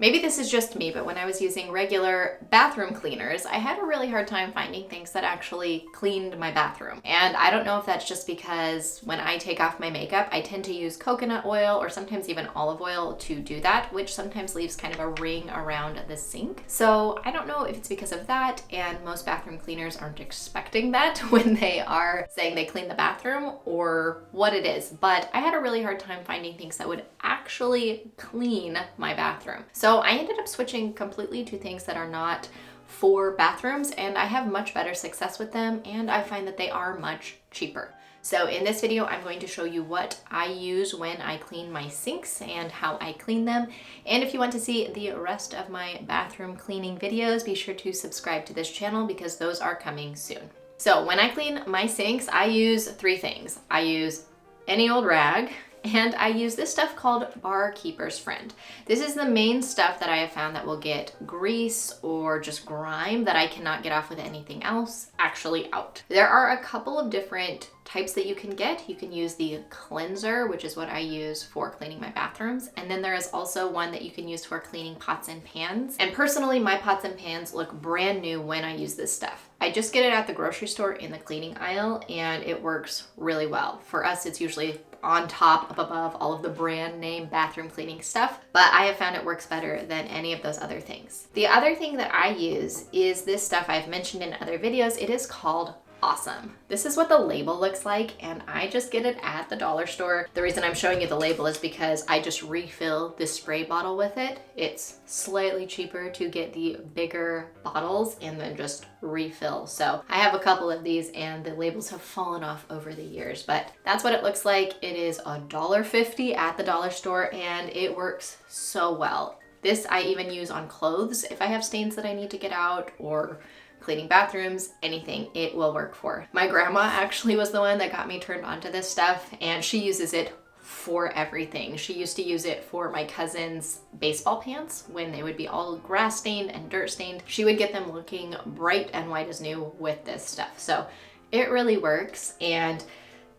Maybe this is just me, but when I was using regular bathroom cleaners, I had a really hard time finding things that actually cleaned my bathroom. And I don't know if that's just because when I take off my makeup, I tend to use coconut oil or sometimes even olive oil to do that, which sometimes leaves kind of a ring around the sink. So I don't know if it's because of that, and most bathroom cleaners aren't expecting that when they are saying they clean the bathroom, or what it is. But I had a really hard time finding things that would actually clean my bathroom. So I ended up switching completely to things that are not for bathrooms, and I have much better success with them, and I find that they are much cheaper. So in this video, I'm going to show you what I use when I clean my sinks and how I clean them. And if you want to see the rest of my bathroom cleaning videos, be sure to subscribe to this channel because those are coming soon. So when I clean my sinks, I use three things. I use any old rag, and I use this stuff called Barkeeper's Friend. This is the main stuff that I have found that will get grease or just grime that I cannot get off with anything else actually out. There are a couple of different types that you can get. You can use the cleanser, which is what I use for cleaning my bathrooms. And then there is also one that you can use for cleaning pots and pans. And personally, my pots and pans look brand new when I use this stuff. I just get it at the grocery store in the cleaning aisle, and it works really well. For us, it's usually on top, up above all of the brand name bathroom cleaning stuff, but I have found it works better than any of those other things. The other thing that I use is this stuff I've mentioned in other videos. It is called Awesome. This is what the label looks like, and I just get it at the dollar store. The reason I'm showing you the label is because I just refill this spray bottle with it. It's slightly cheaper to get the bigger bottles and then just refill. So I have a couple of these and the labels have fallen off over the years, but that's what it looks like. It is $1.50 at the dollar store, and it works so well. This I even use on clothes if I have stains that I need to get out, or cleaning bathrooms, anything it will work for. My grandma actually was the one that got me turned onto this stuff, and she uses it for everything. She used to use it for my cousin's baseball pants when they would be all grass stained and dirt stained. She would get them looking bright and white as new with this stuff. So it really works. And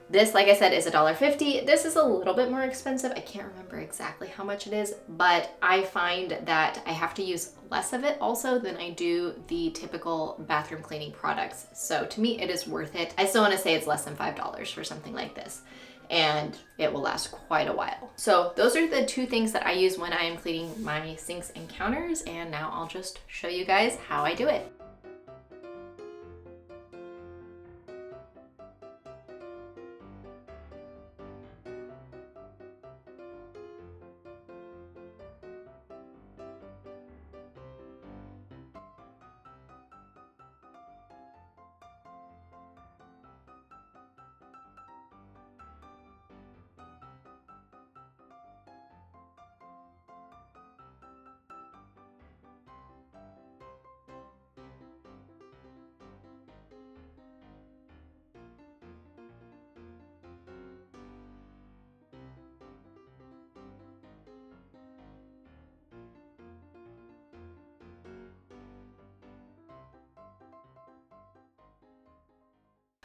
this, like I said, is $1.50. This is a little bit more expensive. I can't remember exactly how much it is, but I find that I have to use less of it also than I do the typical bathroom cleaning products. So to me, it is worth it. I still want to say it's less than $5 for something like this, and it will last quite a while. So those are the two things that I use when I am cleaning my sinks and counters, and now I'll just show you guys how I do it.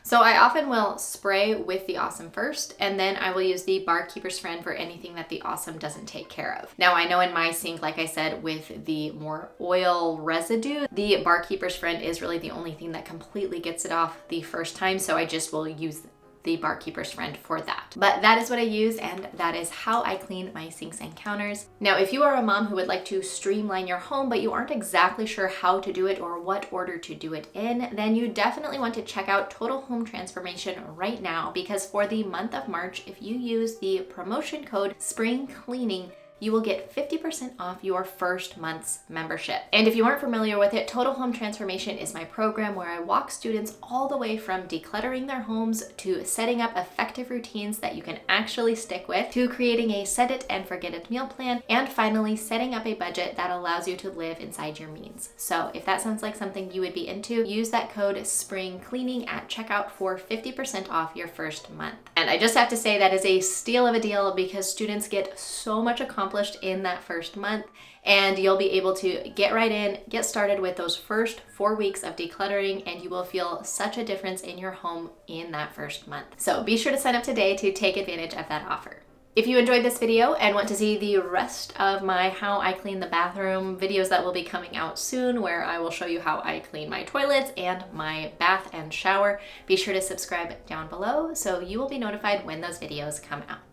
So I often will spray with the Awesome first, and then I will use the Barkeeper's Friend for anything that the Awesome doesn't take care of. Now I know in my sink, like I said, with the more oil residue, the Barkeeper's Friend is really the only thing that completely gets it off the first time, so I just will use the Barkeeper's Friend for that. But that is what I use, and that is how I clean my sinks and counters. Now, if you are a mom who would like to streamline your home, but you aren't exactly sure how to do it or what order to do it in, then you definitely want to check out Total Home Transformation right now, because for the month of March, if you use the promotion code SPRINGCLEANING, you will get 50% off your first month's membership. And if you aren't familiar with it, Total Home Transformation is my program where I walk students all the way from decluttering their homes to setting up effective routines that you can actually stick with, to creating a set it and forget it meal plan, and finally setting up a budget that allows you to live inside your means. So if that sounds like something you would be into, use that code SPRINGCLEANING at checkout for 50% off your first month. And I just have to say that is a steal of a deal, because students get so much accomplished in that first month, and you'll be able to get right in, get started with those first 4 weeks of decluttering, and you will feel such a difference in your home in that first month. So be sure to sign up today to take advantage of that offer. If you enjoyed this video and want to see the rest of my how I clean the bathroom videos that will be coming out soon, where I will show you how I clean my toilets and my bath and shower, be sure to subscribe down below so you will be notified when those videos come out.